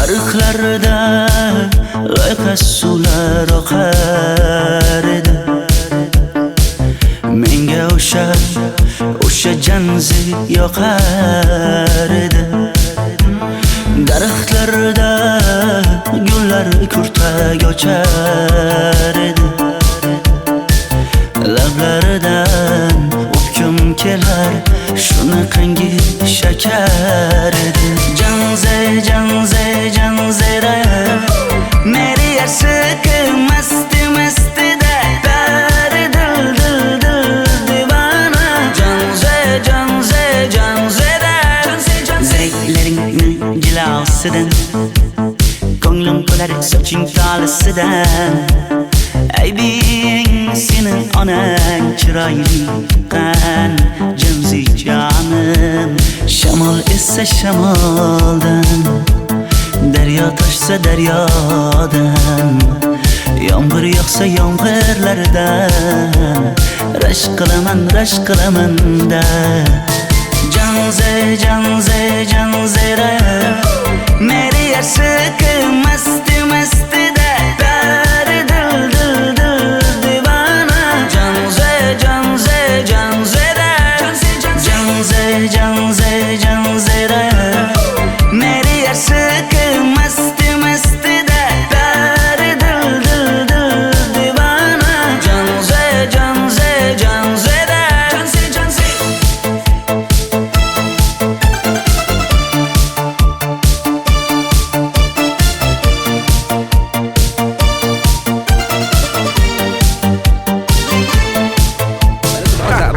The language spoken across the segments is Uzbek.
Ariqlarda loyqa suvlar oqar edi. Menga o'sha janzi yoqar edi. Daraxtlarda gullar kurtak ochar edi. Lablaridan o'pkim kelar, shunaqangi shakar edi. Janzera meri yarsiqi masti da bari dil divana. Janzera zeylaringni jilosidan, ko'nglim to'lar soching tolisidan. Aybing sening onang chiroyli qan janzi jonim. Shamol essa shamoldan, daryo toshsa daryodan, yomg'ir yog'sa yomg'irlardan rashk qilaman da. Janzera meri yarsiqi masti da bari dil divana. Janzera meri yarsiqi masti da bari dil divana. Janzera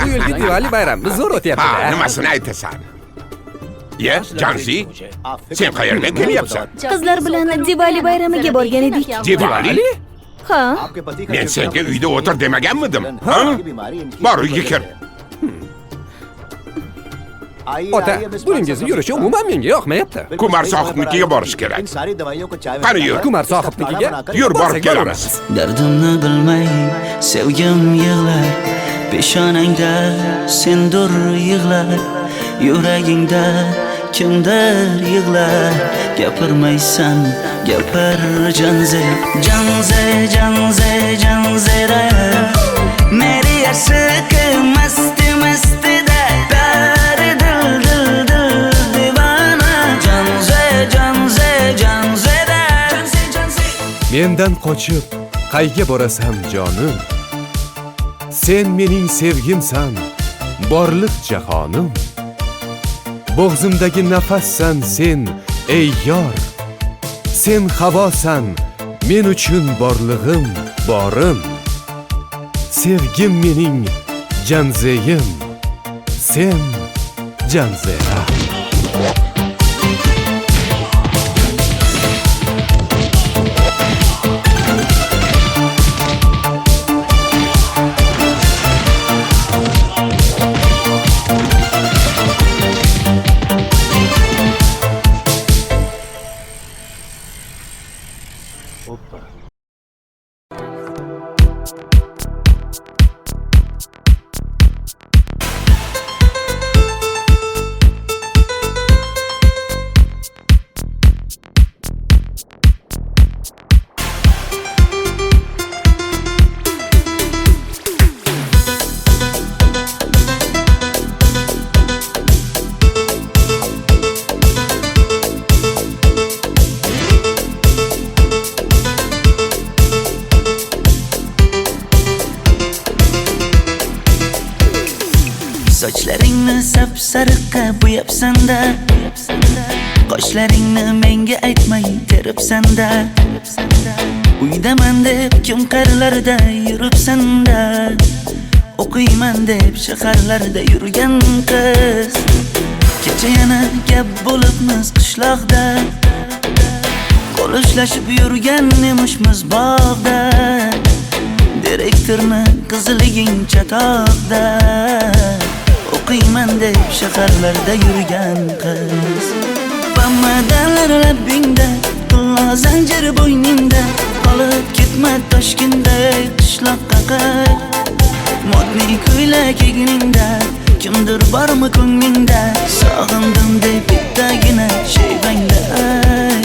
Bu yilgi Diwali bayrami zo'r o'tyapti-da. Nimasini aytasan? Ye, Janzi, sen qayerdan kelyapsan? Qizlar bilan Diwali bayramiga borgan edik. Diwali? Ha? Men senga uyda o'tir demaganmidim? Ha? Bor uyga kir. Ota, buningizni yurishi umuman menga yoqmayapti. Kumar sohibnikiga borish kerak. Qani yur. Kumar sohibnikiga Yur, borib kelamiz. Dardimni bilmay sevgim yig'lar, peshonangda sendur yig'lar, yuragingda kimdir yig'lar. Gapirmaysan, gapir janzera meri yarsiqi masti da bari dil divana. Janzera mendan qochib qayga borasan jonim? Sen mening sevgimsan, borliq jahonim. Bo'g'zimdagi nafassan sen, ey yor. Sen havosan, men uchun borlig'im, borim. Sevgim mening janzeyim, sen janzera. Sochlaringni sapsariqqa bo'yabsan-da, qoshlaringni menga aytmay teribsan-da. Uydaman deb kim qarilarda yuribsan-da, o'qiyman deb shaharlarda yurgan qiz. Kecha yana gap bo'libmiz qishloqda, Qo'lishlashib yurgan emishmiz bog'da, direktorni qiziliging chatoqda, o'qiyman deb shaharlarda yurgan qiz. Bammadanlar labbingda, pulla zanjir bo'yningda, qolib ketma Toshkentda qishloqqa qay. Modniy ko'ylak egningda, kimdir bormi ko'nglingda, sog'indim deb bittagina shevangda ay.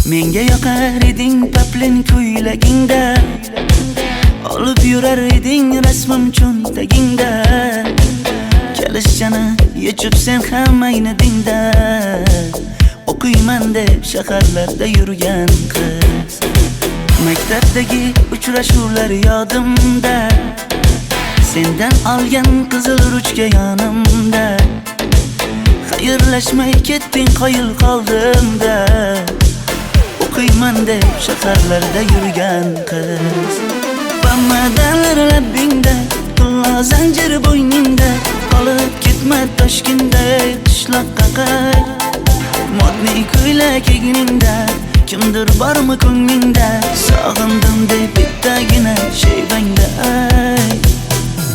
Menga yoqar eding paplin ko'ylagingda, olib yurar eding rasmim cho'ntagingda, kalishchani yechib sen ham aynadingda, o'qiyman deb shaharlarda yurgan qiz. Maktabdagi uchrashuvlar yodimda, sendan olgan qizil ruchka yonimda, xayrlashmay ketding qoyil qoldimda, o'qiyman deb shaharlarda yurgan qiz. Bammadanlar labbingda, pulla zanjir bo'yningda, qolib ketma Toshkentda qishloqqa qay. Modniy ko'ylak egningda, kimdir bormi ko'nglingda, sog'indim deb bittagina shevangda ay.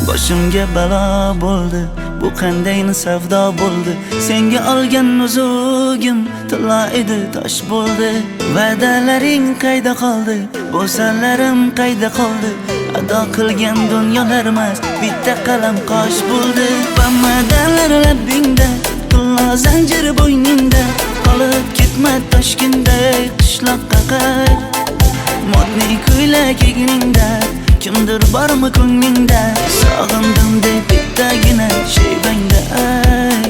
Boshimga balo bo'ldi, bu qanday savdo bo'ldi, senga olgan nuzugim tilla edi tosh bo'ldi. Va'dalaring qayda qoldi, bo'salarim qayda qoldi, ado qilgan dunyolar emas, bitta qalam qosh bo'ldi. Bammadanlar labbingda, pulla zanjir bo'yningda, qolib ketma Toshkentda qishloqqa qay. Modniy ko'ylak egningda, kimdir bormi ko'nglingda, sog'indim deb bittagina shevangda ay.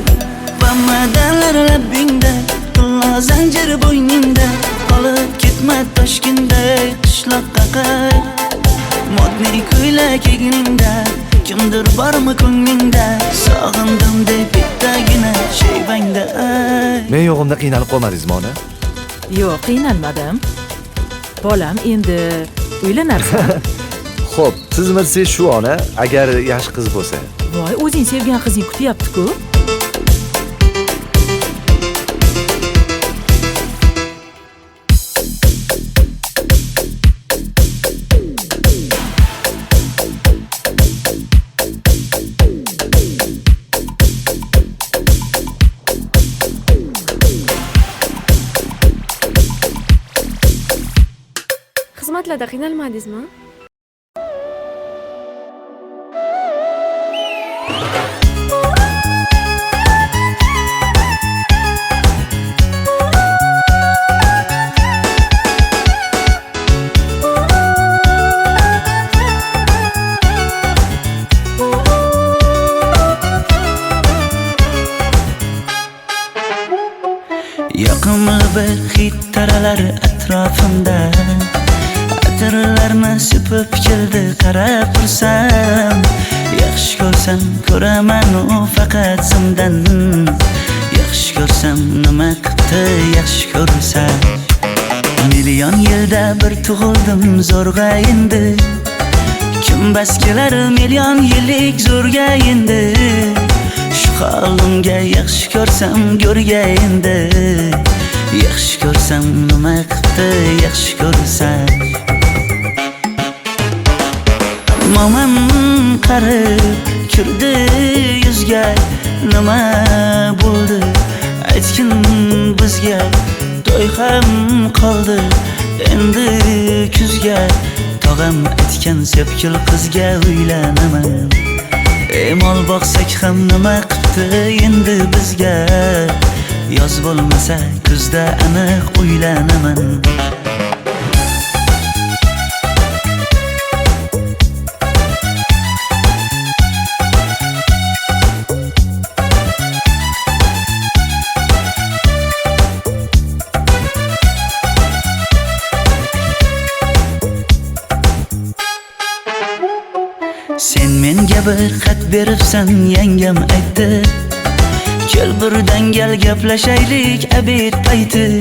Bammadanlar labbingda, pulla zanjir bo'yningda, qolib ketma Toshkentda qishloqqa qay. Modniy ko'ylak egningda, kimdir bormi ko'nglingda, sog'indim deb bittagina shevangda ay. Men yo'g'imda qiynalib qolmadingizmi ona? Yo'q, qiynalmadim. Bolam, endi uylanarsan. Xo'p, siz bilsangiz shu ona, agar yaxshi qiz bo'lsa. Voy, o'zing sevgan qizing kutyapti-ku. Xizmatlarda qiynalmadingizmi? Yoqimli bir hid taralar atrofimda, atirlarni sepib keldi qarab tursam. Yaxshi ko'rsam ko'raman u faqat simdan, yaxshi ko'rsam nima qildi yaxshi ko'rsam. Million yilda bir tug'ildim zo'rg'a endi, kim bas kelar million yillik zo'rga endi. Shu holimga yaxshi ko'rsam go'rga endi, yaxshi ko'rsam nima qildi yaxshi ko'rsam. Momam qarib kirdi yuzga, nima bo'ldi aytgin bizga. To'y ham qoldi endi kuzga, tog'am aytgan sepkil qizga uylanaman. Mol boqsak ham nima qildi endi bizga, yoz bo'lmasa kuzda aniq uylanaman. Sen menga bir xat beribsan, yangam aytdi, Kel birdan gal gaplashaylik abid payti.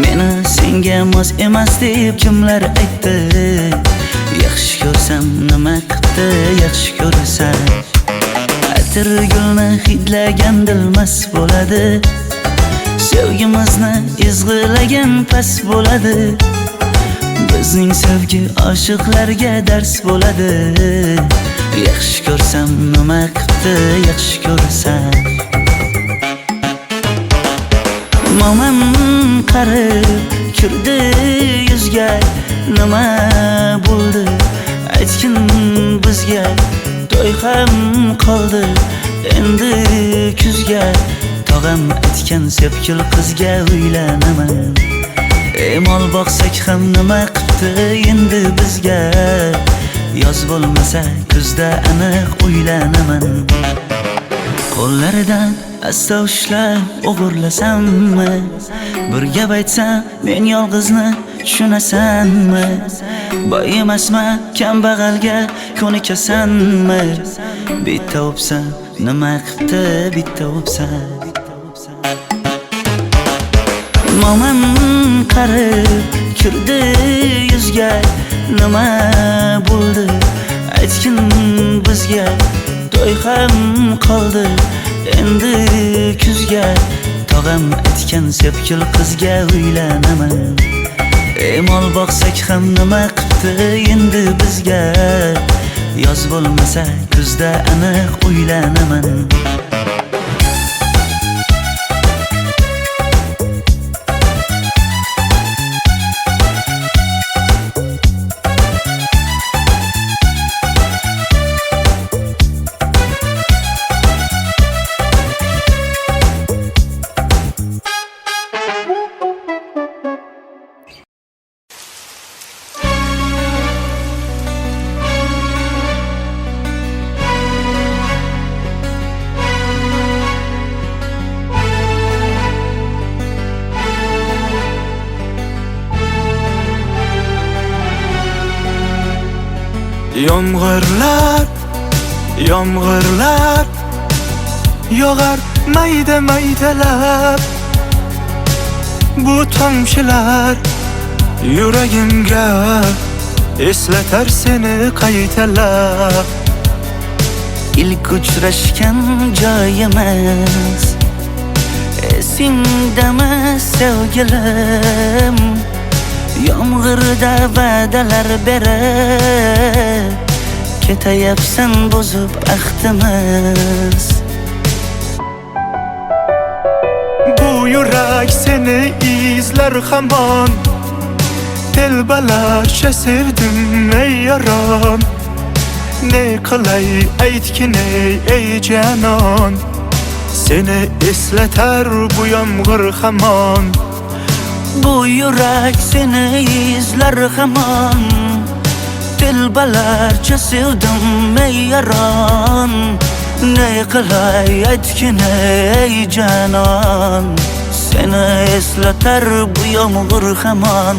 Meni senga mos emas deb kimlar aytdi. Yaxshi ko'rsam nima qildi, yaxshi ko'rsam atir gulni hidlagan dilmas bo'ladi. Sevgimizni izg'ilagan pas bo'ladi. Bizning sevgi oshiqlarga dars bo'ladi. Yaxshi ko'rsam nima qildi, yaxshi ko'rsam Momam qarib kirdi yuzga, nima bo'ldi aytgin bizga. To'y ham qoldi endi kuzga, tog'am aytgan sepkil qizga uylanaman. Mol boqsak ham nima qildi endi bizga. Yoz bo'lmasa kuzda aniq uylanaman. Qo'llaridan asta ushlab o'g'irlasammi? Bir gap aytsam men yolg'izni tushunasanmi? Boy emasman kambag'alga ko'nikasanmi? Bitta o'psam nima qildi, bitta o'psam. Momam qarib kirdi yuzga, nima bo'ldi aytgin bizga. To'y ham qoldi endi kuzga, tog'am aytgan sepkil qizga uylanaman. Mol boqsak ham nima qildi endi bizga. Yoz bo'lmasa kuzda aniq uylanaman. Yomg'irlar, yomg'irlar yog'ar mayda maydalab. Bu tomchilar yuragimga eslatar seni qaytalab. İlk uchrashgan joyimiz esingdami sevgilim? Yomg'irda va'dalar berib ketayapsan bozib ahdimiz. Bu yurak seni izlar hamon. Telbalarcha sevdim ey yaron. Ne qilay aytgin ey janon. Seni eslatar bu yomg'ir hamon. Bu yurak seni izlar hamon. Telbalarcha sevdim ey yaron. Ne qilay aytgin ey janon. Seni eslatar bu yomg'ir hamon.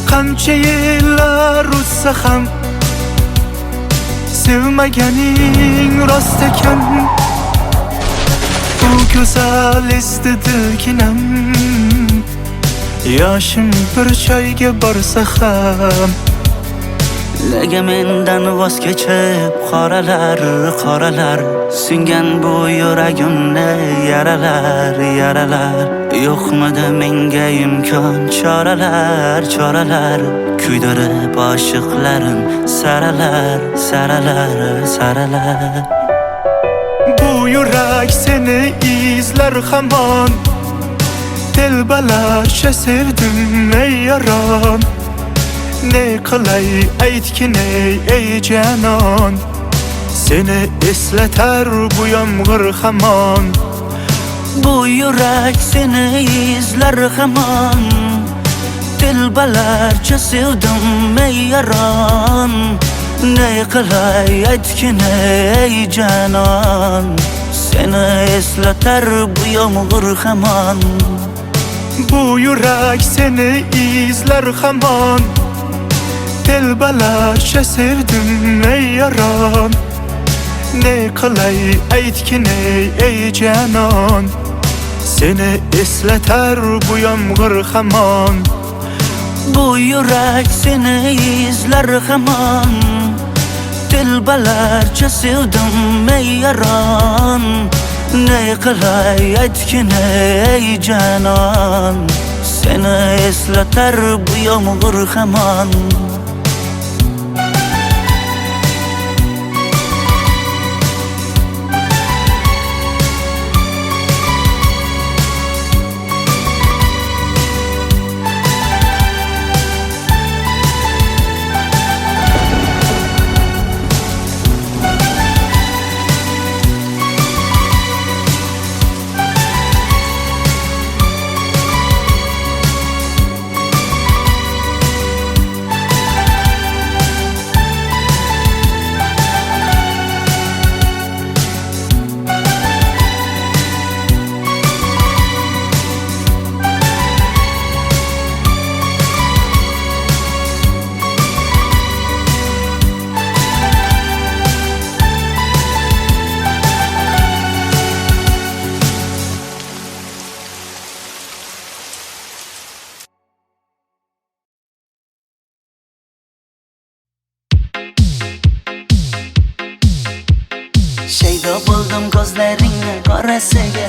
Qancha yillar o'tsa ham sevmaganing rost ekan. Bu go'zal esdi dilginam. Yoshim bir joyga borsa ham Nega mendan voz kechib qoralar, qoralar singan bu yuragimni yaralar, yaralar. Yo'qmidi menga imkon choralar, choralar kuydirib oshiqlarim saralar, saralar, saralar. Bu yurak seni izlar hamon. Telbalarcha sevdim ey yaron. Ne qilay aytgin ey janon. Seni eslatar bu yomg'ir hamon. Bu yurak seni izlar hamon. Telbalarcha sevdim ey yaron. Ne qilay aytgin ey canon, seni eslatar bu yomg'ir hamon. Bu yurak seni izler hamon. Telbalaşa sevdim ey yaran. Ne qilay aytgin ey canon, seni esleter bu yomg'ir hamon. Bu yurak seni izler hamon. Telbalarcha sevdim ey yaron. Ne qilay aytgin ey canon, seni eslatar bu yomg'ir hamon. Shaydo bo'ldim ko'zlaringni qorasiga,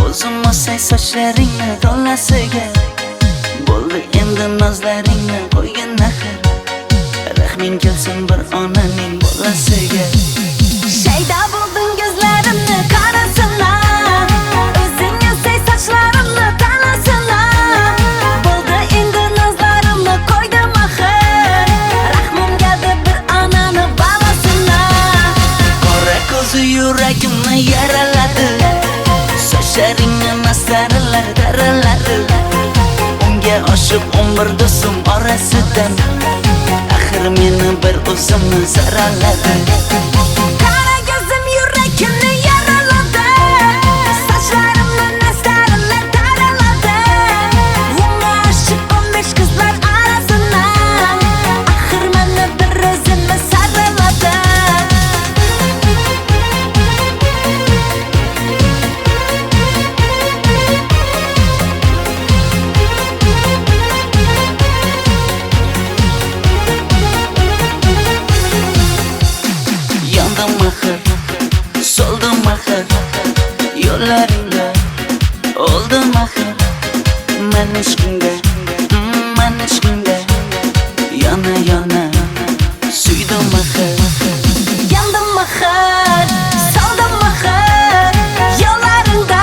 o'zim o'say sochlaringni to'lasiga. Bo'ldi endi nozlaringni qo'ygin axir, rahming kelsin bir onaning bolasiga. Shaydo bo'ldim ko'zlarimni qarasana, o'zing o'say sochlarimni tanasana. Bo'ldi endi nozlarimni qo'ydim axir, rahmim keldi bir onani bolasina. Qora ko'zi yuragimni yaraladi, sochlaringni masaralar daraladi. Unga oshiq 11 do'stim orasidan, axir meni bir o'zimni zaraladi. Qara ko'zim yuragimni yaraladi, sochlarimni nastarlar taraladi. Unga oshiq 15 qizlar arasidan, axir meni bir o'zimni saraladi. Yandım axir, soldim axir, yo'llaringda oldim axir. Men ishqingda, yana yana suydim axir. Yandım axir, soldim axir, yo'llaringda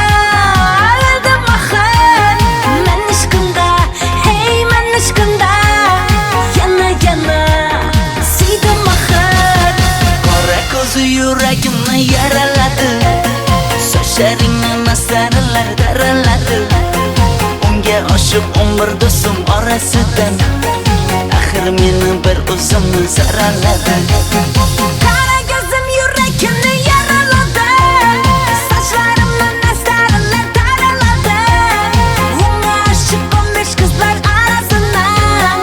oldim axir. Men ishqimda, hey men ishqimda, yana yana suydim axir. Qora ko'zi yuragimni yaraladi, sochlaringni masaralar daraladi. Unga oshiq 11 do'stim orasidan, axir meni bir o'zimni zaraladi. Qara ko'zim yuragimni yaraladi, sochlarimni nastarlar taraladi. Unga oshiq 15 qizlar arasidan,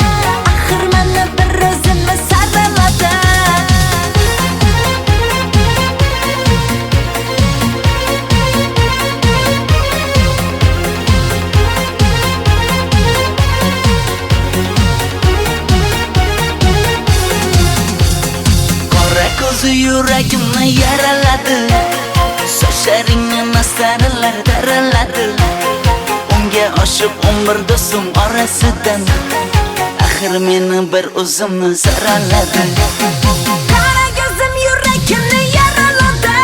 axir meni bir o'zimni saraladi. Qora ko'zi yuragimni yaraladi, sochlaringni masaralar daraladi. Unga oshiq 11 do'stim orasidan, axir meni bir o'zimni zaraladi. Qara ko'zim yuragimni yaraladi,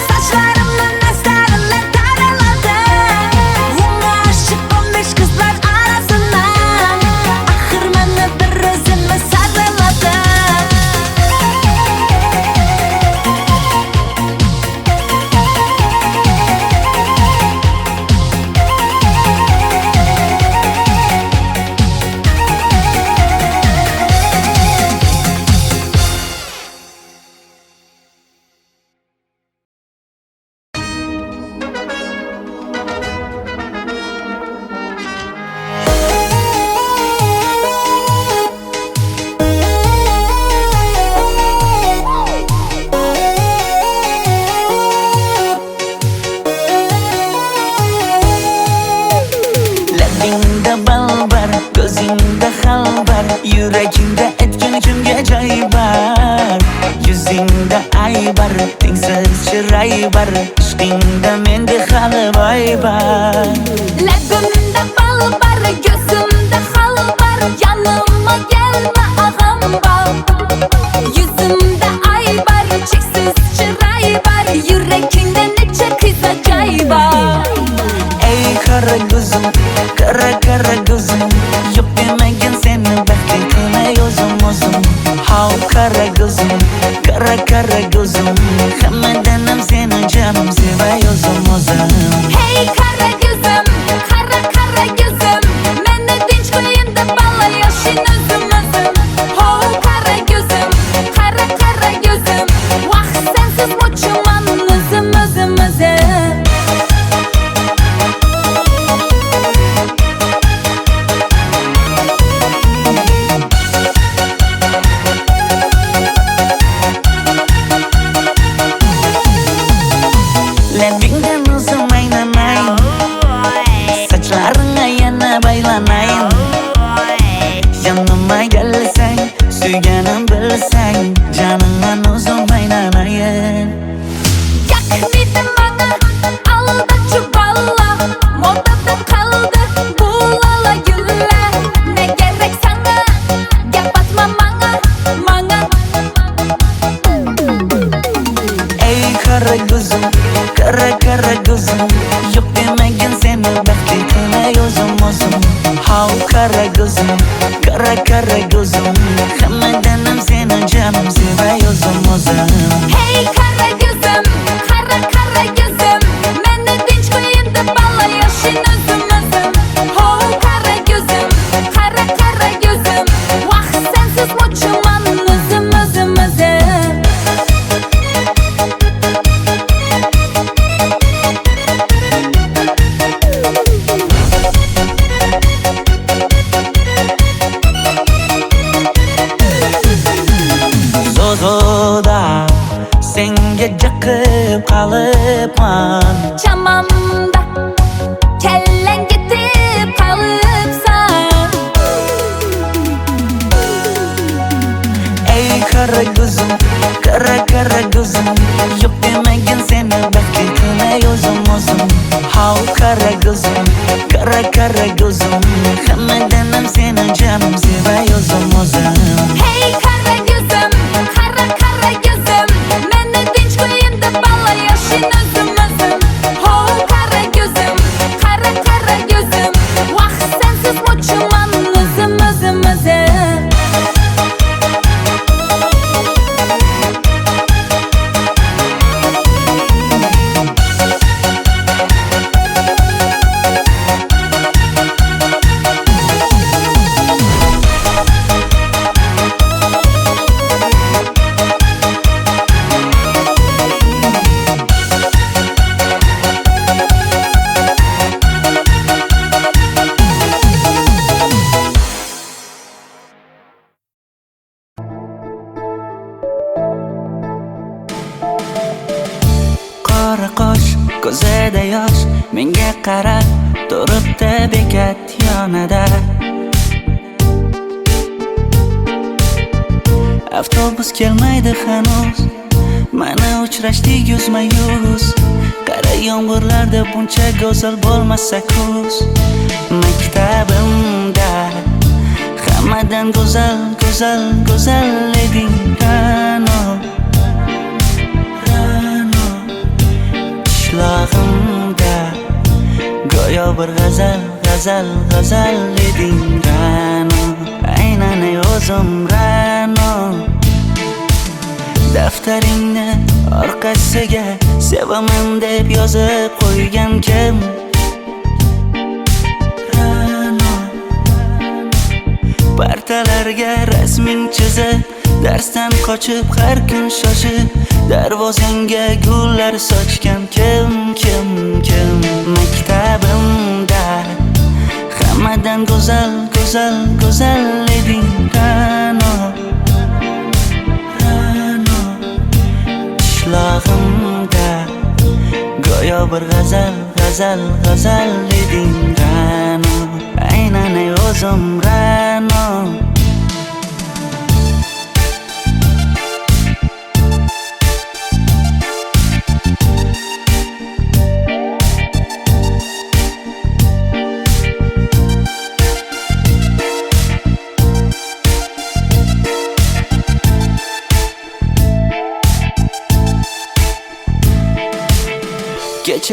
sochlarimni nastarlar taraladi. Unga oshiq 15 qizlar arasidan, axir meni bir o'zimni saraladi. bar ishqingda menda hali boy bar Labimda bal bar, gözümde hal bar, yanıma gelme ağam bar. Yüzümde ay bar, çeksiz çıray bar, yüreğinde neçe kız acayip bar. ey kara gözüm kara gözüm yok demegin seni baxtli qilay o'zim hav kara gözüm kara gözüm hammadanam seni canım sevay o'zim Hey kara gözüm, kara gözüm, meni dinç koyunda bala yaşın özüm. Ho kara gözüm, kara gözüm, vah sensiz muçuman özüm. Labingdan o'zim aylanay sochlaringga yana baylanay yanıma gelsang suyganim bilsang janimdan o'zim aylanayin Yaknidin bana, alda çuballa, modada kaldı bu lala güller. Ne gerek sana, yapatma mana. ey kara gözüm kara gözüm yok demegin seni baxtli qilay o'zim hav kara gözüm kara gözüm hammadanam seni canım sevay o'zim Hey kara gözüm, kara gözüm, meni dinç koyunda bala yaşın özüm. Ho kara gözüm, kara gözüm, vah sensiz muçuman özüm. Zozoda senga jiqib qolibman Chamamda kellang ketib qolibsan. ey kara gözüm kara gözüm yok demegin seni baxtli qilay o'zim hav kara gözüm kara gözüm hammadanam seni canım sevay o'zim Hey kara gözüm, kara gözüm, meni dinç koyunda bala yaşın özüm. Ho kara gözüm, kara gözüm, vah sensiz muçuman özüm. qora qosh ko'zida yosh menga qarab turibdi bekat yonida avtobus kelmaydi hanuz mana uchrashdik yuzma-yuz qara yomg'irlarda buncha go'zal bo'lmasa kuz maktabimda hammadan go'zal eding Ra'no qishlog'imda go'yo bir g'azal eding Ra'no aynan o'zim Ra'no daftaringni orqasiga sevaman deb yozib qo'ygan kim Ra'no partalarga rasming chizib darsdan qochib har kun shoshib darvozangga gullar sochgan kim maktabimda hammadan go'zal eding Ra'no qishlog'imda go'yo bir g'azal eding Ra'no aynan o'zim Ra'no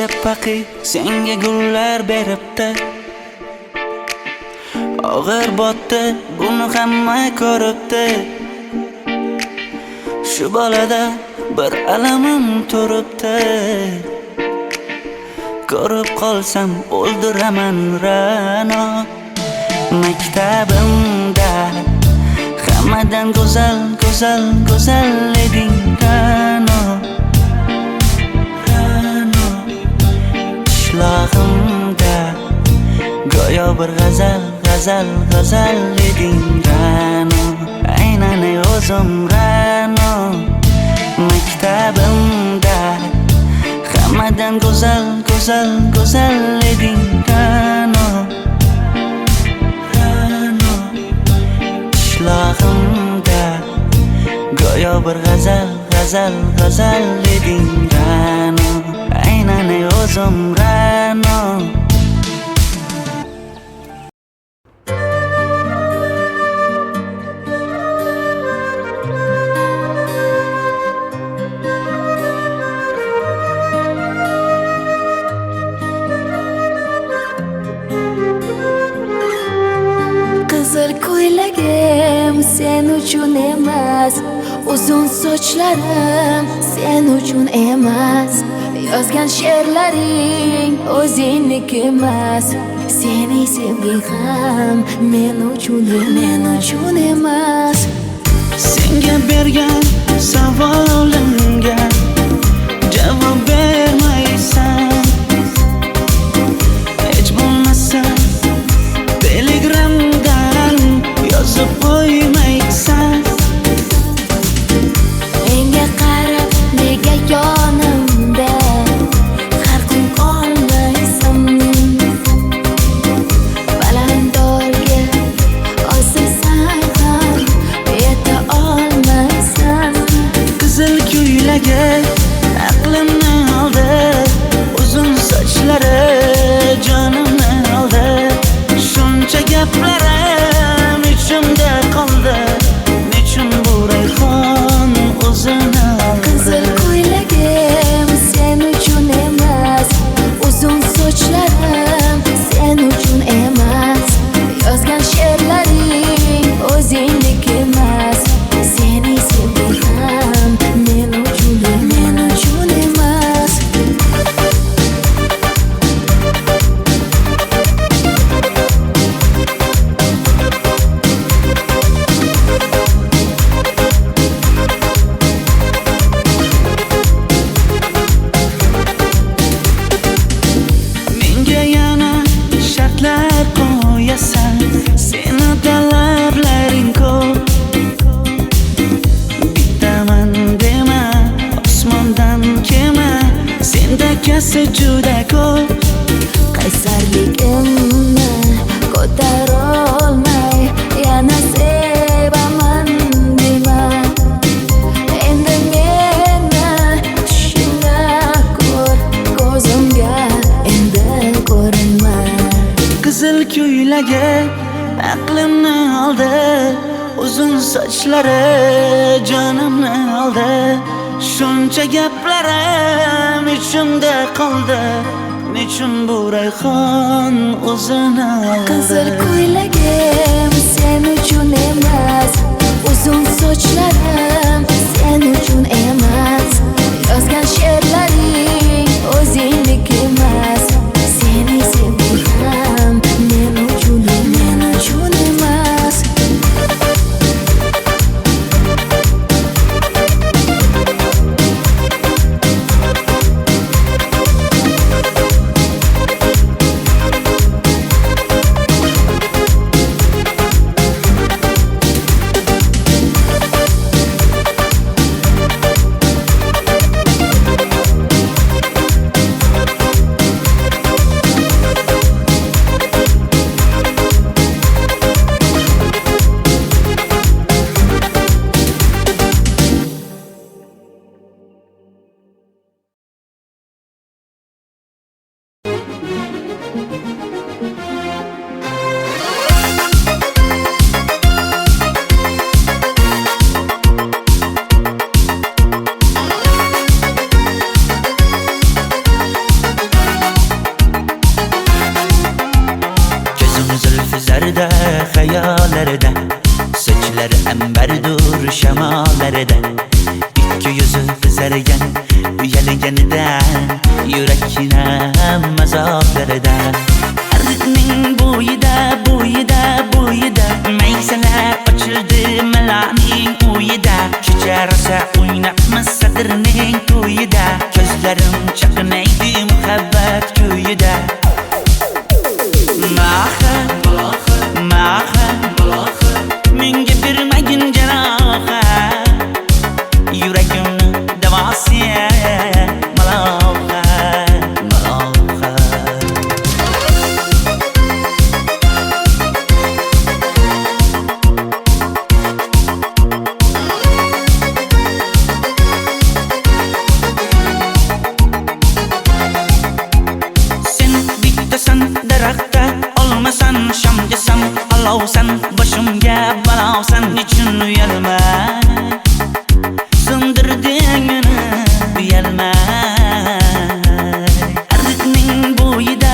paqi senga gullar beribdi. Og'ir botdi, buni hamma ko'ribdi. Shu bolada bir alamim turibdi. Ko'rib qolsam o'ldiraman Ra'no. Maktabimda hammadan go'zal, go'zal, go'zal eding Ra'no. Ra'no. Qishlog'imda go'yo bir g'azal, g'azal, g'azal eding Ra'no. Aynan o'zim Ra'no. Maktabimda hammadan go'zal, go'zal, go'zal eding Ra'no. Ra'no. Qishlog'imda go'yo bir g'azal, g'azal, g'azal eding Ra'no. Aynan o'zim Ra'no. Qizil ko'ylagim sen uchun emas, uzun sochlarim sen uchun emas, yozgan she'rlaring o'zingniki emas, seni sevging ham men uchun emas. Senga bergan savolimga javob bermaysan. Hech bo'lmasa Telegramdan yozib qo'ymaysan. Menga qarab nega yonimda har kun qolmaysan. Balandorga osilsang ham yeta olmaysan. Qizil ko'ylagi aqlimni oldi, uzun sochlari jonimni oldi. Shuncha gaplarim ichimda qoldi, nechun bu rayhon o'zini oldi. Qizil ko'ylagim sen uchun emas, uzun sochlarim sen uchun emas, yozgan she'rlaring o'zingniki emas, seni sevging ham men uchun emas. Menga yana shartlar qo'yasan, seni talablaring ko'p. Bittaman dema, osmondan kema, senda kasi juda ko'p. Qaysarligimni ko'tarolmay yana sevaman dema. Endi meni tushingda ko'r, ko'zimga endi ko'rinma. Qizil ko'ylagi aqlimni oldi, uzun sochlari jonimni oldi. Shuncha gaplarim ichimda qoldi, nechun bu rayhon o'zini oldi. Qizil ko'ylagim sen uchun emas, uzun sochlarim sen uchun emas, yozgan she'rlaring o'zingniki emas, seni sevging ham men uchun emas. shamollarida ikki yuzi qizargan uyalganidan yurakkinam azoblarida ariqning bo'yida maysalar ochildi malaning uyida kecharsa o'ynabmiz sadirning to'yida ko'zlarim chaqnaydi muhabbat ko'yida menga bermagin jarohat yuragimni davosi maloha sen bittasan daraxtda olmasan shamgasan olovsan boshimga balosan nechun uyalma sindirding meni uyalma ariqning bo'yida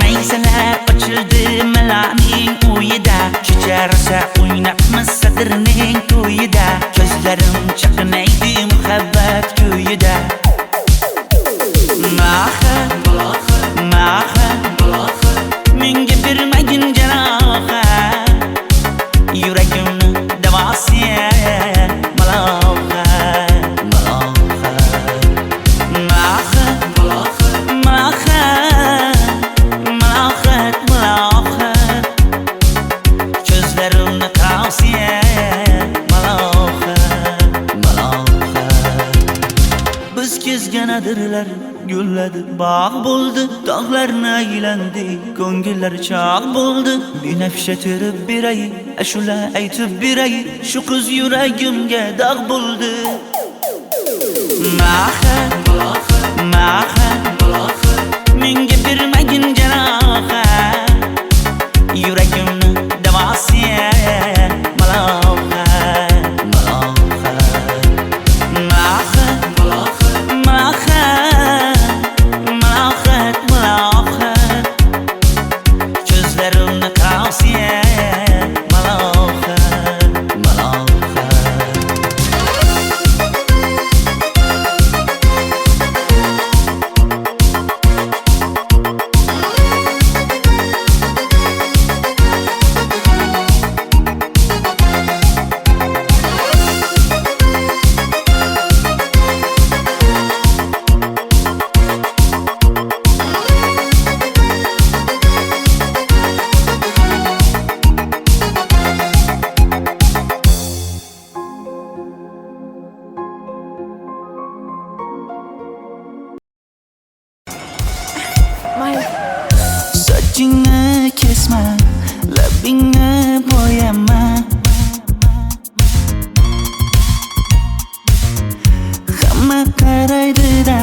maysalar ochildi malaning uyida kecharsa o'ynabmiz sadirning to'yida ko'zlarim chaqnaydi muhabbat ko'yida menga bermagin jarohat yuragimni davosi maloha ko'zlarimni tavsiya maloha biz kezgan adirlar gulladi bog' bo'ldi tog'larni aylandi ko'ngillar chog' bo'ldi binafsha terib beray ashula aytib beray shu qiz yuragimga dog' bo'ldi menga bermagin jarohat yuragimni davosi maloha ko'zlarimni tavsiya maloha Mayli. sochingni kesma labingni bo'yama hamma qaraydi-da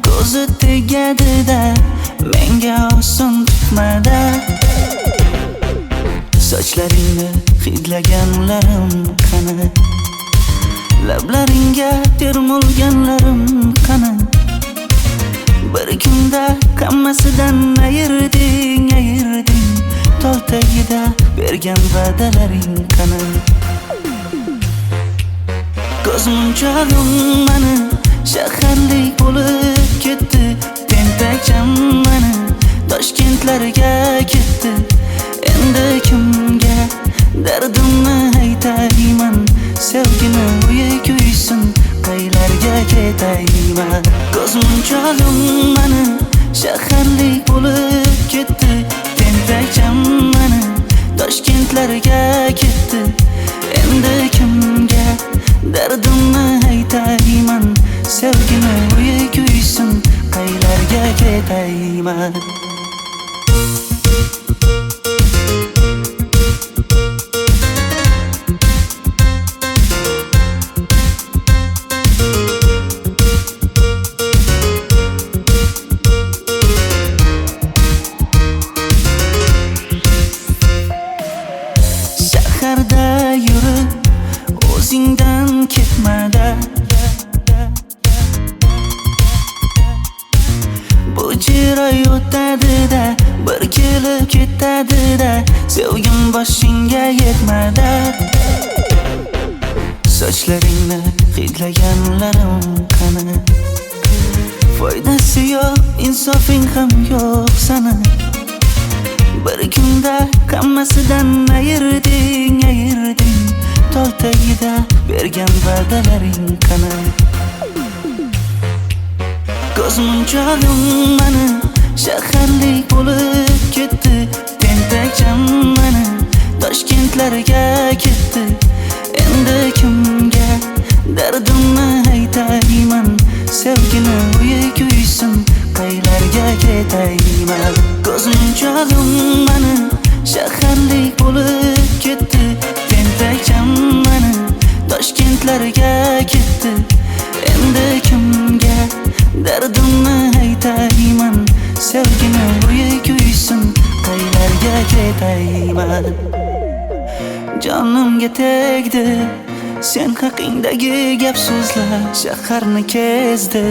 ko'zi tegadi-da menga oson tutmada sochlaringni hidlaganlarim qani lablaringga termulganlarim qani bir kunda hammasidan ayırding tol tagida bergan va'dalaring qani ko'zmunchog'im mani shaharlik bo'lib ketdi tentakcham mani Toshkentlarga ketdi endi kimga dardimni aytayman sevgini uyi kuysin qaylarga ketayman ko'zmunchog'im mani shaharlik bo'lib ketdi tentakcham mani Toshkentlarga ketdi endi kimga dardimni aytayman sevgini uyi kuysin qaylarga ketayman shaharda yurib o'zingdan ketmada bu chiroy o'tadi-da bir kelib ketadi-da, sevgim boshingga yetmadi. Sochlaringni hidlaganlarim qani? Foydasi yo'q, insofing ham yo'q sana. Bir kunda hammasidan ayırding. Tol tagida bergan va'dalaring qani? Ko'zmunchog'im mani shaharlik bo'lib ketdi. Tentakcham mani Toshkentlarga ketdi. Endi kimga dardimni aytayman? Sevgini uyi kuysin, qaylarga ketayman? Ko'zmunchog'im mani shaharlik bo'lib ketdi. Tentakcham mani Toshkentlarga ketdi. Endi kimga dardimni aytayman? Sevgini uyi kuysin, qaylarga ketayman? Jonimga tegdi sen haqingdagi gap so'zlar, shaharni kezdi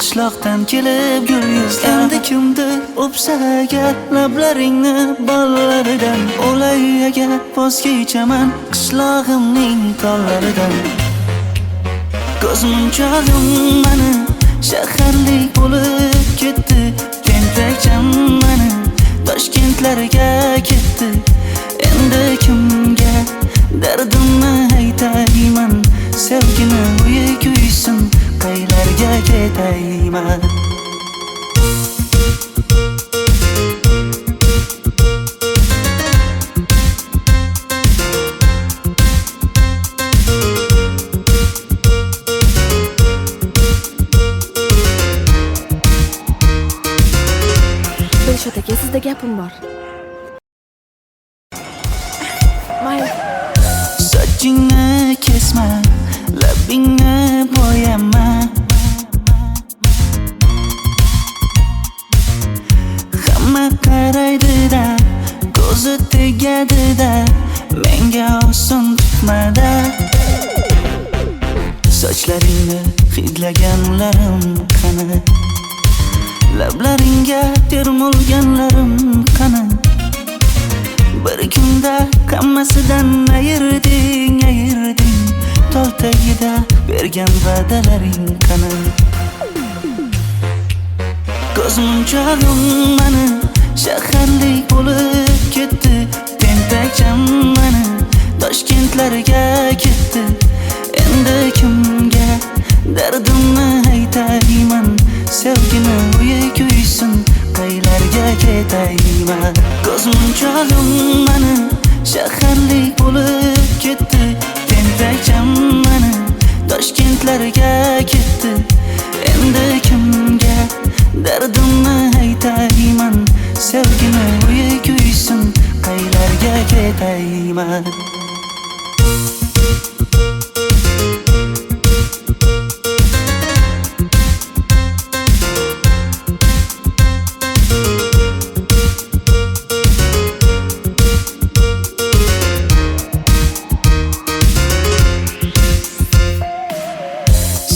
qishloqdan kelib gul yuzlar. Endi kimdir o'psa agar lablaringni bollaridan, o'lay agar voz kechaman qishlog'imning tollaridan. Ko'zmunchog'im mani shaharlik bo'lib ketdi. Tentakcham mani Toshkentlarga ketdi. Endi kimga dardimni aytayman? Sevgini uyi kuysin, qaylarga ketayman? Dilshod aka, sizda gapim bor. Mayli. Sochingni kesma, labingni bo'yama. Hamma qaraydi-da, ko'zi tegadi-da, menga oson tutmada. Sochlaringni hidlaganlarim qani? Lablaringga termulganlarim qani? Bir kunda hammasidan ayırding. Tol tagida bergan va'dalaring qani? Ko'zmunchog'im mani shaharlik bo'lib ketdi. Tentakcham mani Toshkentlarga ketdi. Endi kimga dardimni aytayman? Sevgini uyi kuysin, qaylarga ketayman? Ko'zmunchog'im mani shaharlik bo'lib ketdi. Tentakcham mani Toshkentlarga ketdi. Endi kimga dardimni aytayman? Sevgini uyi kuysin, qaylarga ketayman?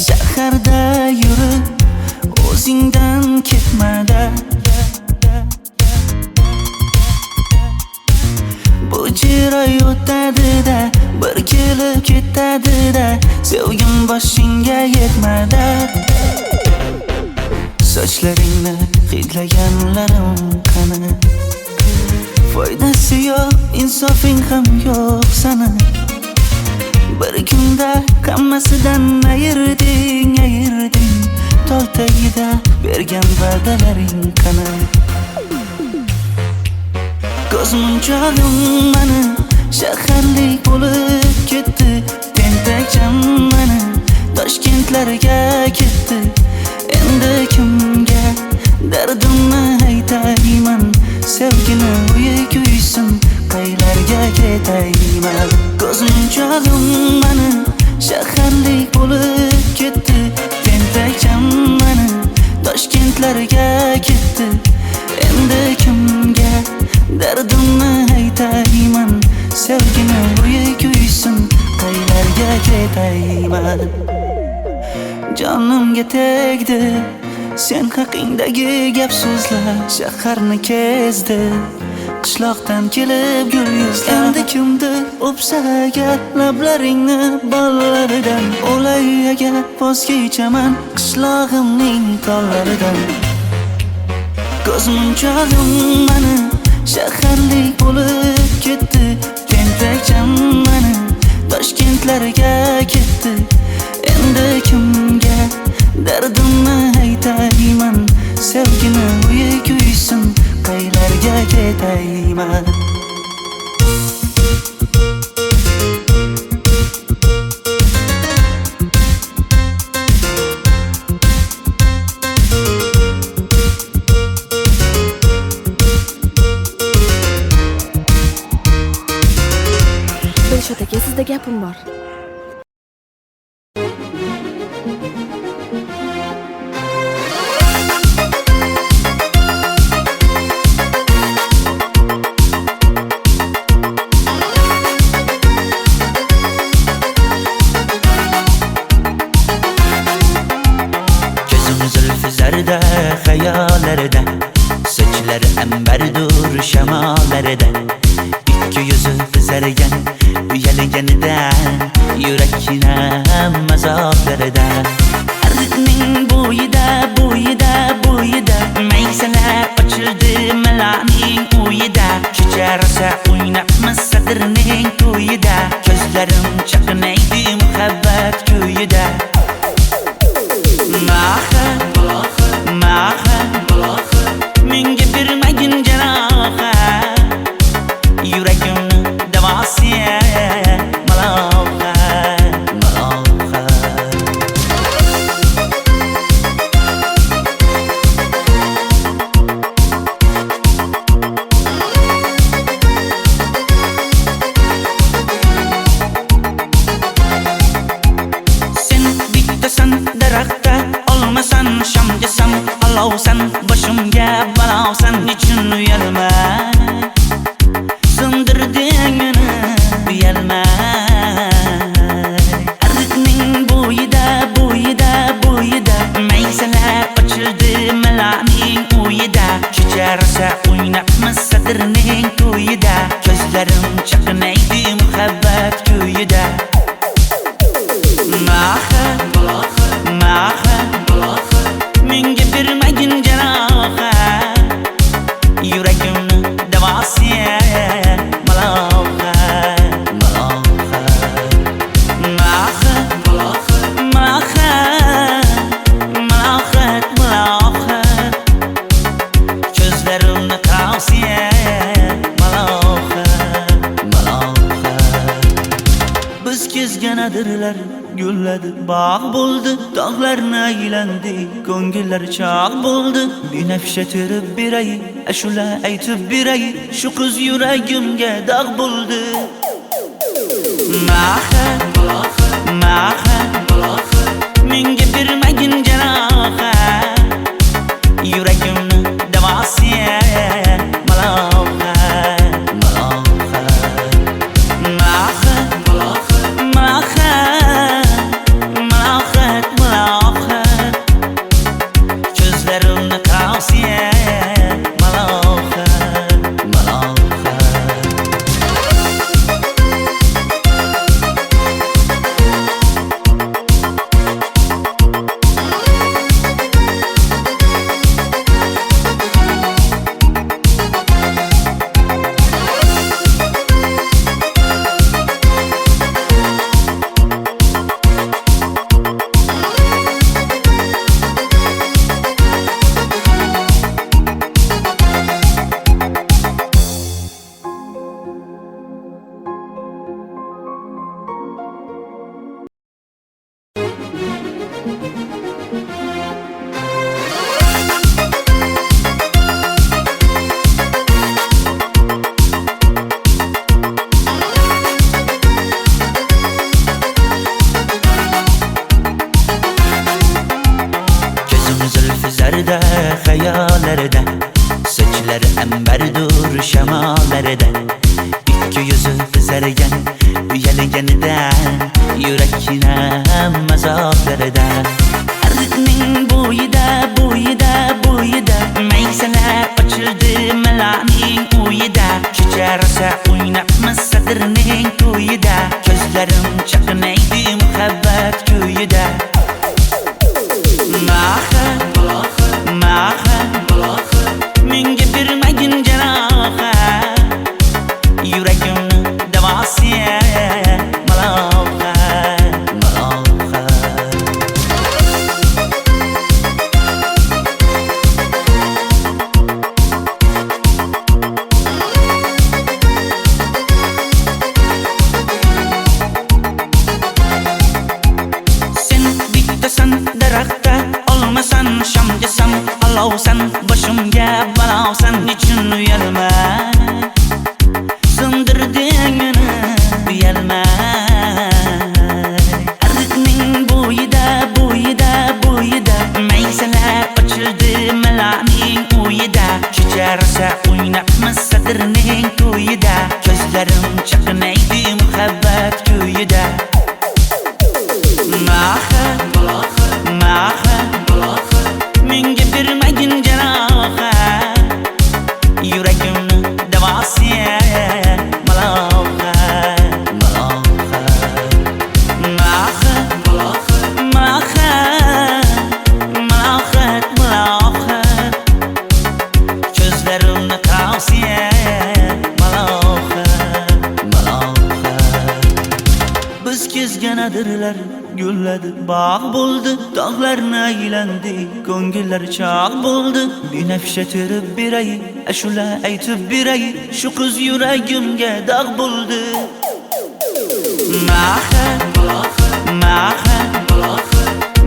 Shaharda yurib o'zingdan ketmada. Bu jiroy o'tadi-da, bir kelib ketadi-da, sevgim boshingga yetmadi. Sochlaringni hidlaganlarim qani? Foydasi yo'q, insofing ham yo'q sana. Bir kunda hammasidan ayırding. Tol tagida bergan va'dalaring qani? Ko'zmunchog'im mani shaharlik bo'lib ketdi. Tentakcham mani Toshkentlarga ketdi. Endi kimga dardimni aytayman? Sevgini uyi kuysin, qaylarga ketayman? Ko'zmunchog'im mani shaharlik bo'lib ketdi. Tentakcham mani Toshkentlarga ketdi. Endi kimga dardimni aytayman? Sevgini uyi kuysin, qaylarga ketayman? Jonimga tegdi Sen haqingdagi gap so'zlar shaharni kezdi, qishloqdan kelib gul yuzlar. Endi kimdir o'psa agar lablaringni bollaridan, o'lay agar voz kechaman qishlog'imning tollaridan. Ko'z munchog'im mani shaharlik bo'lib ketdi, tentakcham mani Toshkentlarga ketdi. Endi kimga dardimni aytayman, sevgini uyi kuysin, qaylarga ketayman. Dilshod aka, sizda gapim bor. Ko'zim zulfi zarda xayollarida, sochlari ambardur shamollarida, ikki yuzi qizargan uyalganidan, yurakkinam azoblarida. Ardiqning bo'yida, bo'yida, bo'yida maysalar ochildi malaning uyida. Kecha rosa o'ynabmiz sadirning to'yida, ko'zlarim chaqnaydi muhabbat kuyida. Maha, maha, menga bermagin jarohat, yuragimni davosi maloha, maloha. Sen bittasan daraxtda, olmasan shamgasan, olovsan boshimga balosan. Nechun uyalma, sindirding meni uyalma. Ardiqning bo'yida, bo'yida, bo'yida maysalar ochildi malaning uyida. Kecha rosa o'ynabmiz sadirning to'yida, ko'zlarim chaqnaydi muhabbat kuyida. Maha, maha, menga bermagin jarohat, yuragimni davosi maloha, maloha. Maha, maha, malohat, malohat, ko'zlarimni qavosi maloha, maloha. Biz kezganadirlar gulladi, bog' bo'ldi, tog'larni aylandi, ko'ngillar chog' bo'ldi. Binafsha terib beray, ashula aytib beray, shu qiz yuragimga dog' bo'ldi. Maha, maha, menga bermagin jarohat, yuragimni davosi maloha, maloha. Maha, maha, malohat, malohat, ko'zlarimni qavosi maloha, maloha. zarda xayollarida, sochlari ambardur shamollarida, ikki yuzi qizargan uyalganidan, yurakkinam azoblarida. Ardiqning bo'yida maysalar ochildi malaning uyida kecharsa o'ynabmiz sadirning to'yida ko'zlarim chaqnaydi muhabbat ko'yida Maha menga bermagin jarohat yuragimni davosi maloha daraxtda olmasan shamgasan olovsan boshimga balosan nechun uyalma sindirding meni uyalma Ardiqning bo'yida maysalar ochildi malaning uyida kecharsa o'ynabmiz sadirning to'yida ko'zlarim chaqnaydi muhabbat ko'yida Maha menga bermagin jarohat yuragimni davosi maloha ko'zlarimni tavsiya maloha biz kezganadirlar gulladi bog' bo'ldi tog'larni aylandi ko'ngillar chog' bo'ldi binafsha terib beray ashula aytib beray shu qiz yuragimga dog' bo'ldi Maha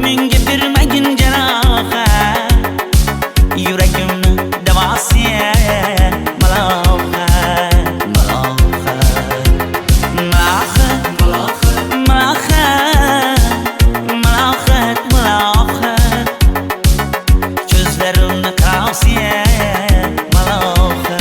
menga bermagin jarohat yuragimni davosi maloha ko'zlarimni tavsiya maloha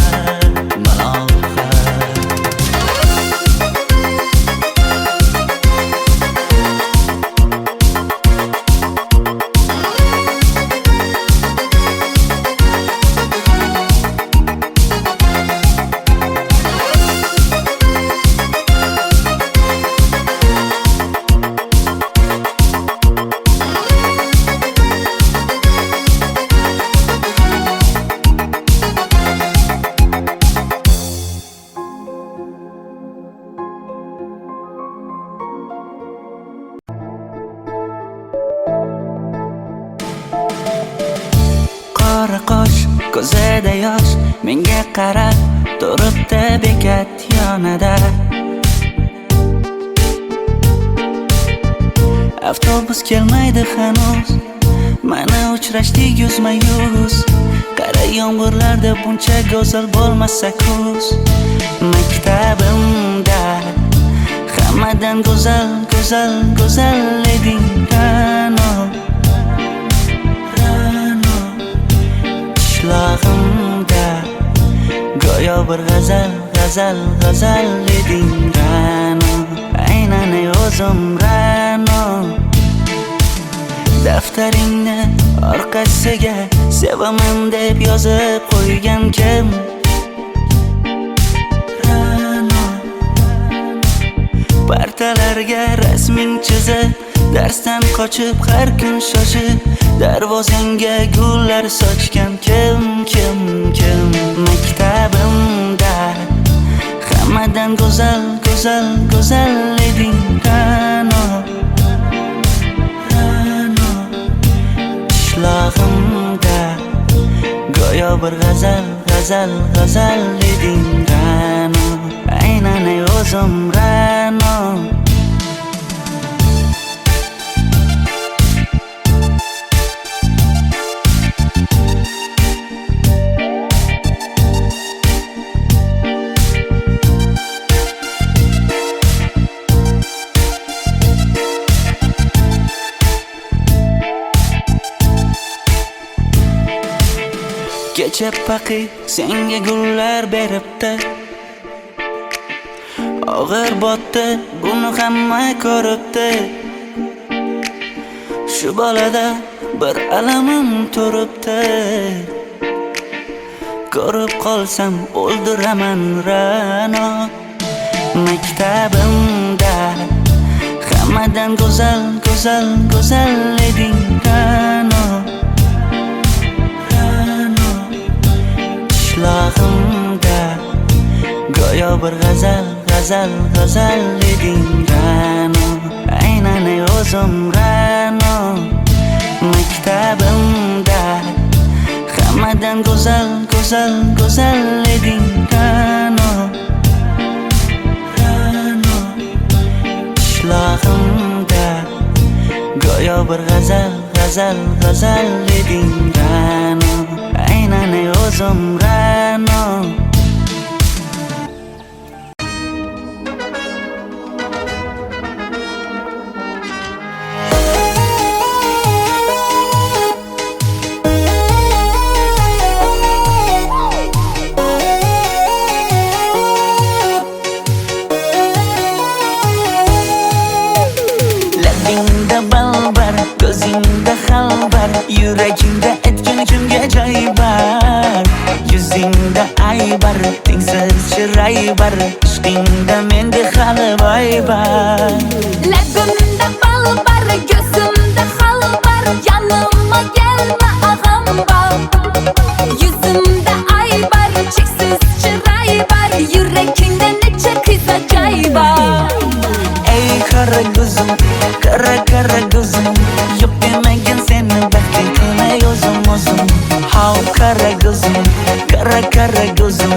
qora qosh ko'zida yosh menga qarab turibdi bekat yonida avtobus kelmaydi hanuz mana uchrashdik yuzma-yuz qara yomg'irlarda buncha go'zal bo'lmasa kuz maktabimda hammadan go'zal eding Ra'no qishlog'imda go'yo bir g'azal eding Ra'no aynan o'zim Ra'no daftaringni orqasiga sevaman deb yozib qo'ygan kim Ra'no partalarga rasming chizib darsdan qochib har kun shoshib darvozangga gullar sochgan kim maktabimda hammadan go'zal eding Ra'no qishlog'imda go'yo bir g'azal eding Ra'no aynan o'zim Ra'no kecha paqi senga gullar beribdi og'ir botdi buni hamma ko'ribdi shu bolada bir alamim turibdi. Ko'rib qolsam o'ldiraman Ra'no. Maktabimda hammadan go'zal, go'zal, go'zal eding Ra'no. Ra'no. Qishlog'imda go'yo bir g'azal, g'azal, g'azal eding Ra'no. Aynan o'zim Ra'no. Maktabimda hammadan go'zal, go'zal, go'zal eding Ra'no. Ra'no. Qishlog'imda go'yo bir g'azal, g'azal, g'azal eding Ra'no. Aynan o'zim Ra'no. Labingda balbar, ko'zingda xalbar, yuragingda etgan kimga joy bar. Yuzingda aybar, tengsiz chiray bar, ishqingda menda hali voy bar. Labimda bal bar, ko'zimda xal bar, yanıma gelme ağam bar. Yuzimda ay bar, cheksiz chiray bar, yurakingda necha qiza joy bar. Ey kara gözüm, kara gözüm, yok demegin seni bekle kılay özüm özüm. Hav kara gözüm, kara gözüm,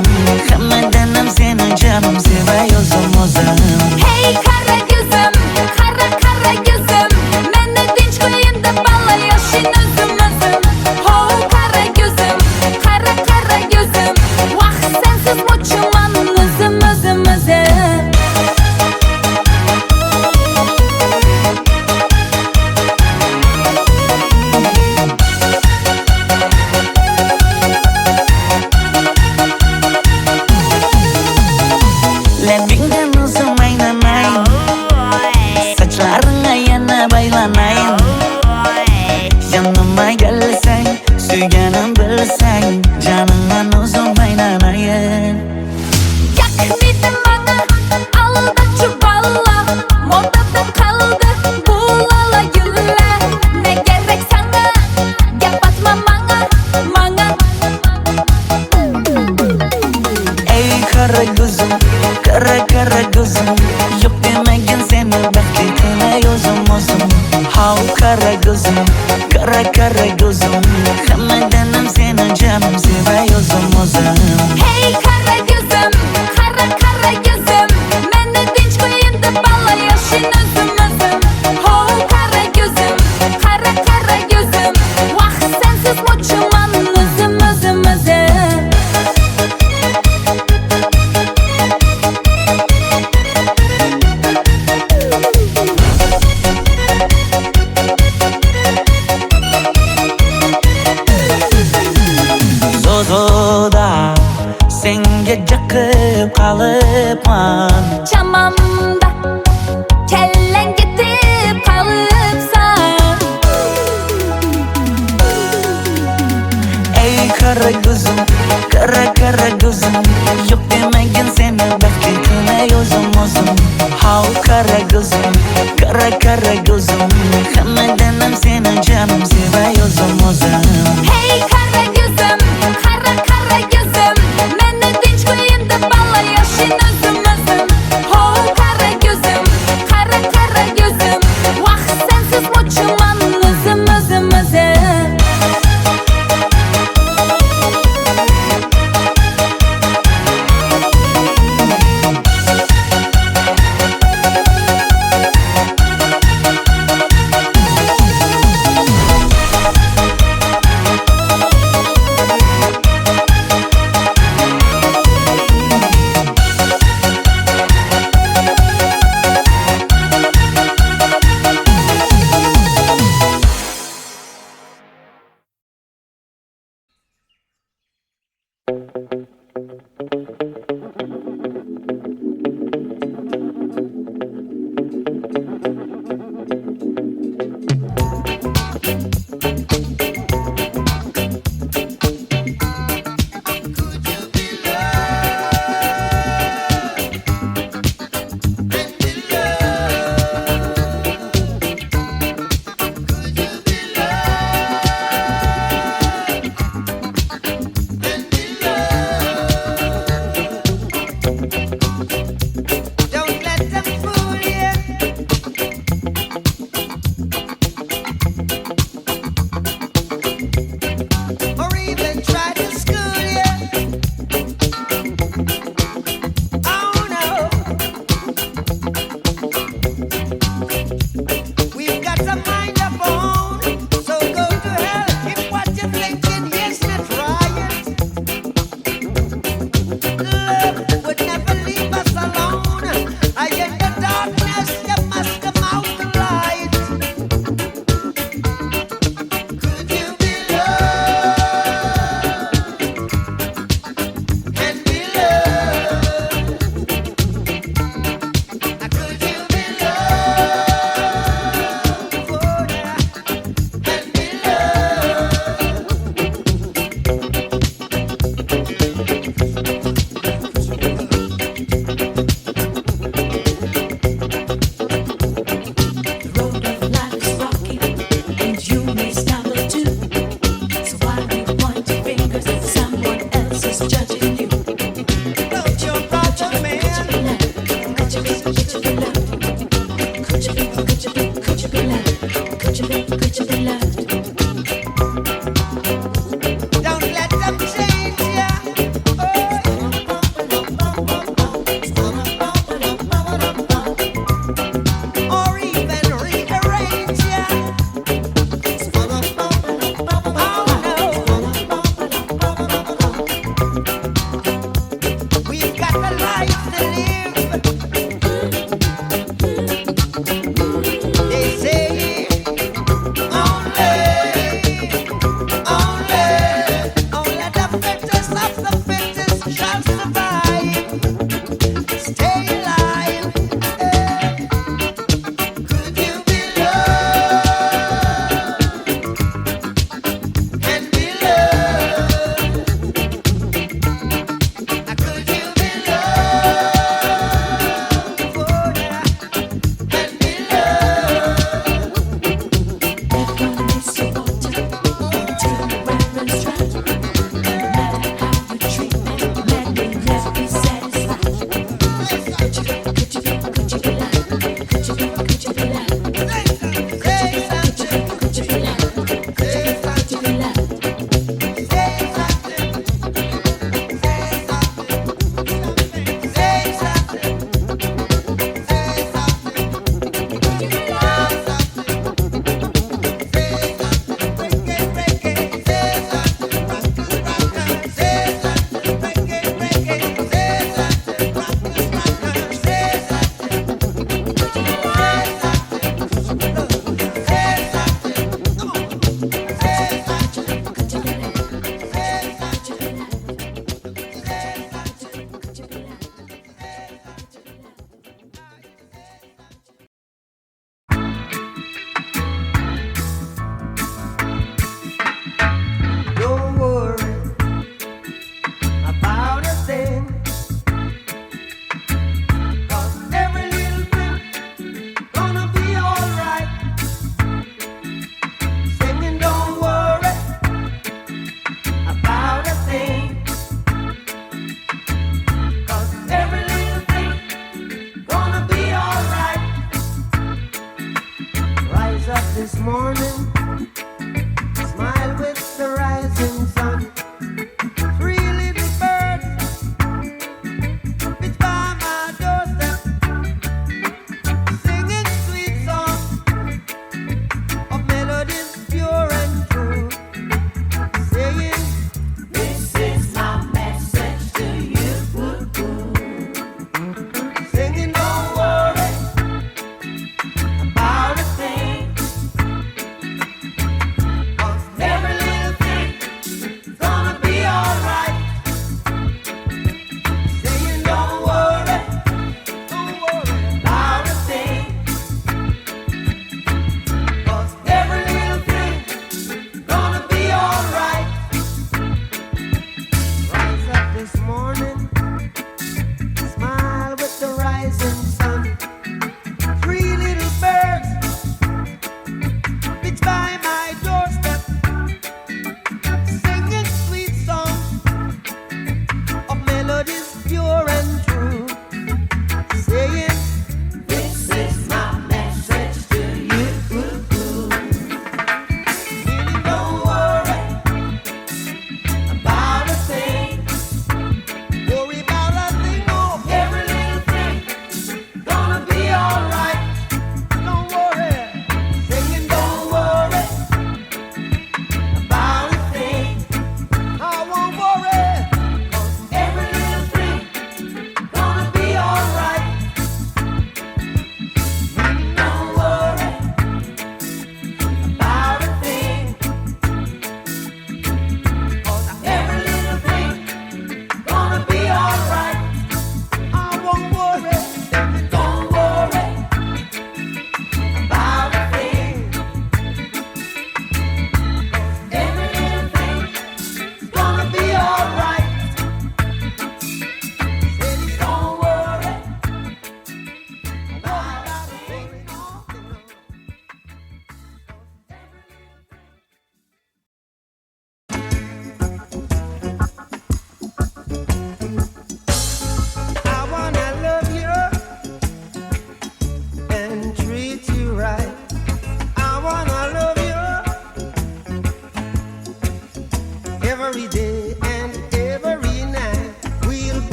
hammadanam seni canım sevay özüm özüm. Hey kara gözüm, kara gözüm, meni dinç koyunda bala yaşın özüm özüm. Ho kara gözüm, kara gözüm, vah sensiz muçuman özüm özüm özüm. Labingdan uzun aylanayın, saçlarına yana baylanayın. Yanıma gelsen, suyganim bilsen, canından uzun aylanayın. Yakmidin bana, alda çuballa, modada kaldı bu lala güller. Ne gerek sana, yapatma bana. Ey kara gözüm, kara gözüm, yok demegin seni bekle kılay özüm özüm. Hav kara gözüm, kara gözüm, hammadanam seni canım sevay özüm özüm. Hey kara gözüm, kara gözüm, meni dinç koyunda bala yaşın özüm özüm. Ho kara gözüm, kara gözüm, vah sensiz muçuman özüm özüm özüm. Zozoda senga jaqib qalıpman. Chamamda kellang ketib qolibsan. Ey kara gözüm, kara gözüm, yok demegin seni bekle kılay özüm özüm. Hav kara gözüm, kara gözüm, hammadanam seni canım sevay özüm özüm. Hey kara gözüm, kara gözüm, meni dinç koyunda bala yaşın özüm özüm. Ho kara gözüm, kara gözüm, vah sensiz muçuman özüm özüm özüm.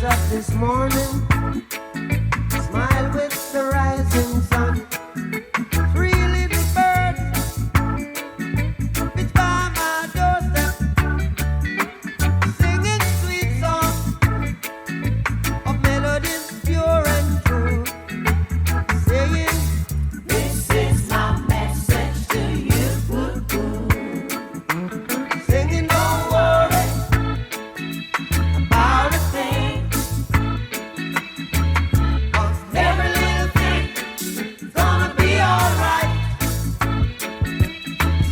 Rise up this morning, smile with the rising sun. Three little birds, it's by my doorstep, singing sweet songs of melodies pure and true, saying, this is my message to you. Singing, don't worry about a thing, 'cause every little thing's gonna be alright.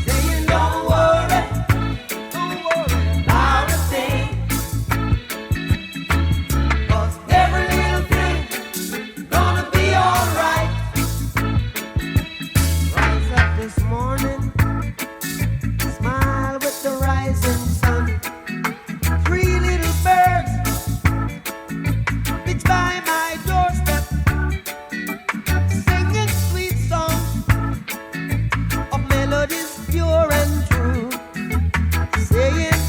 Saying, don't worry about a thing, 'cause every little thing's gonna be alright. Rise up this morning, smile with the rising sun. Three little birds, it's by my doorstep, singing sweet songs of melodies pure and true, saying,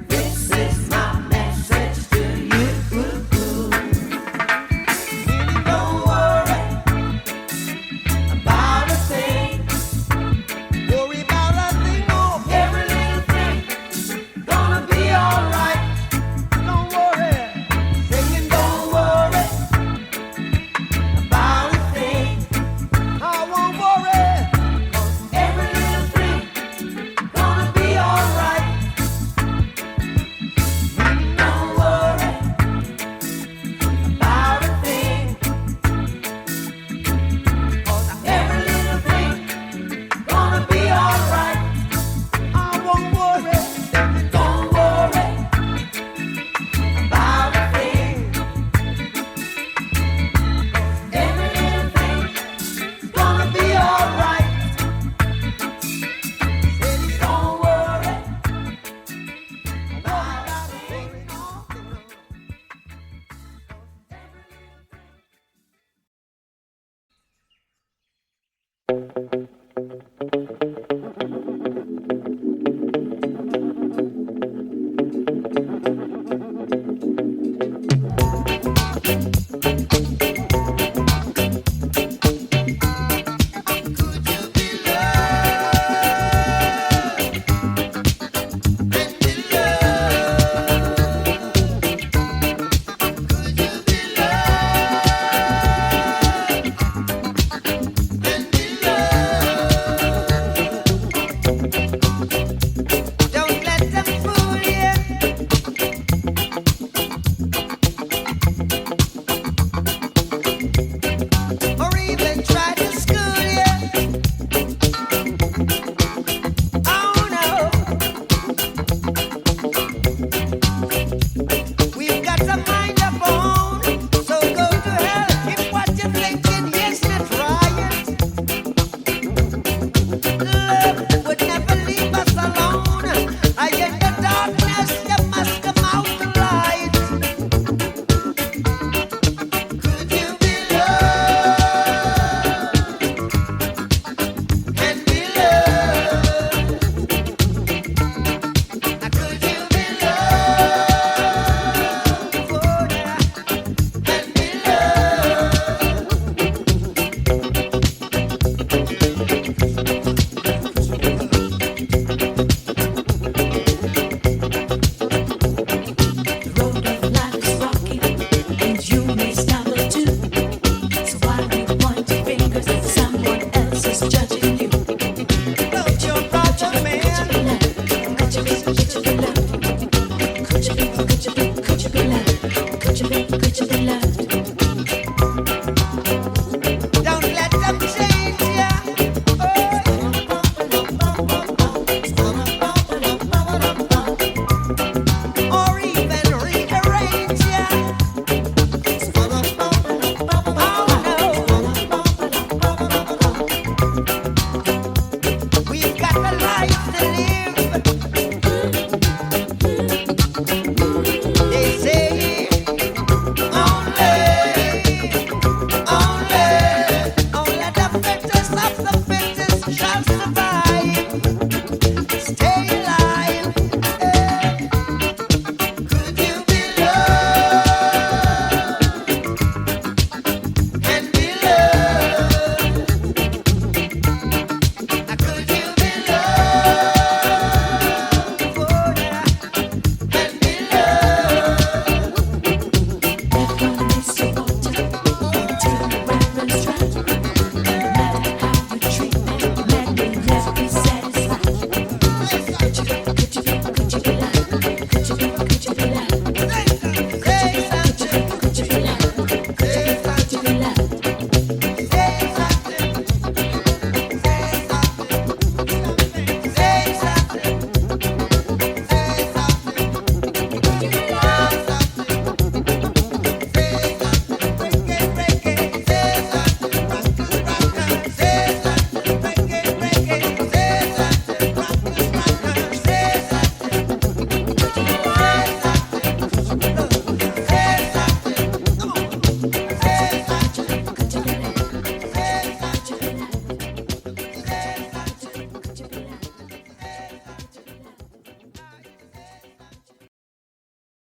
this is my message to you. Really don't worry about a thing. Worry about a thing, oh, every little thing gonna be alright. Don't worry, singing, don't worry about a thing. I won't worry, 'cause every little thing gonna be alright. Don't worry about a thing, 'cause every little thing gonna be alright. I won't worry, don't worry about a thing, 'cause every little thing's gonna be alright. Said, don't worry about a thing, no. Don't let them fool you, or even try to school you. Oh no, we've got a mind of our own, so go to hell if what you're thinking is not right. Love would never leave us alone. I in the darkness, you must come out the light. Could you be loved and be loved? Now could you be loved, oh yeah, and be The road of life is rocky, and you may stumble too. So why do you point your fingers at someone else is judging you? Don't your problem, man. Could you be loved? Could you be loved? Could you be loved? Could you be loved?